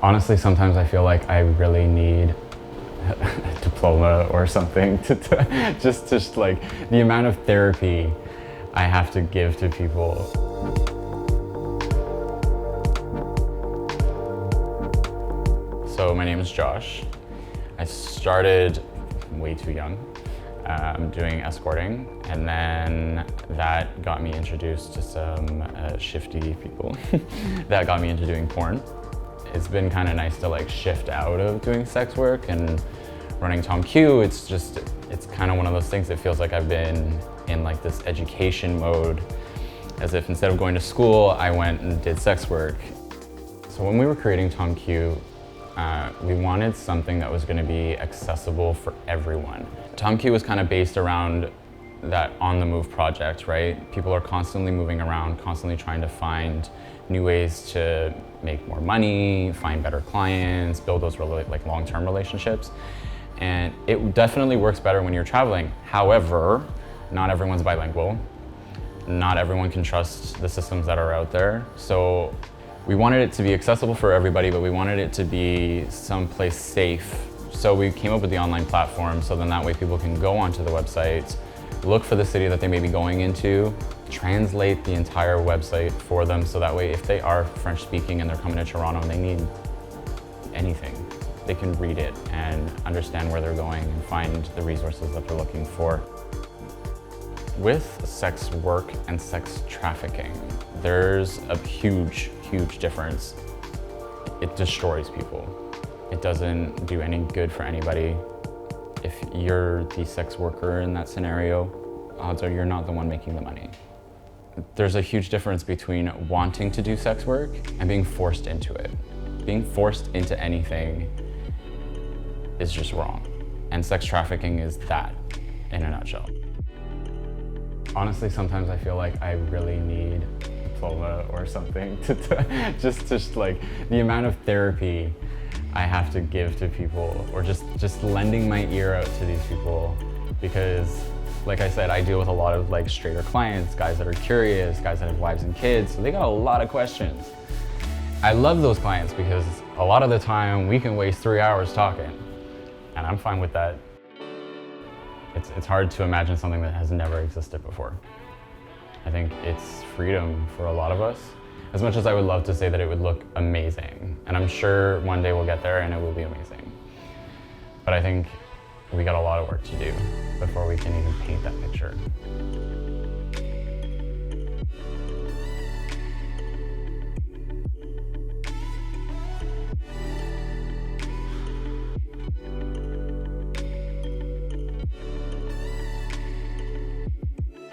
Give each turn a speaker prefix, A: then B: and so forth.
A: Honestly, sometimes I feel like I really need a diploma or something to just like the amount of therapy I have to give to people. So my name is Josh. I started way too young doing escorting, and then that got me introduced to some shifty people that got me into doing porn. It's been kind of nice to like shift out of doing sex work and running TOMQ. It's kind of one of those things that feels like I've been in like this education mode, as if instead of going to school, I went and did sex work. So when we were creating TOMQ, we wanted something that was going to be accessible for everyone. TOMQ was kind of based around that on-the-move project, right? People are constantly moving around, constantly trying to find new ways to make more money, find better clients, build those like long-term relationships. And it definitely works better when you're traveling. However, not everyone's bilingual. Not everyone can trust the systems that are out there. So we wanted it to be accessible for everybody, but we wanted it to be someplace safe. So we came up with the online platform, so then that way people can go onto the website, look for the city that they may be going into, translate the entire website for them, so that way if they are French speaking and they're coming to Toronto and they need anything, they can read it and understand where they're going and find the resources that they're looking for. With sex work and sex trafficking, there's a huge difference. It destroys people. It doesn't do any good for anybody. If you're the sex worker in that scenario, odds are you're not the one making the money. There's a huge difference between wanting to do sex work and being forced into it. Being forced into anything is just wrong. And sex trafficking is that in a nutshell. Honestly, sometimes I feel like I really need a diploma or something to just like the amount of therapy I have to give to people, or just lending my ear out to these people, because like I said, I deal with a lot of like straighter clients, guys that are curious, guys that have wives and kids, so they got a lot of questions. I love those clients because a lot of the time we can waste 3 hours talking, and I'm fine with that. It's hard to imagine something that has never existed before. I think it's freedom for a lot of us. As much as I would love to say that it would look amazing, and I'm sure one day we'll get there and it will be amazing. But I think we got a lot of work to do before we can even paint that picture.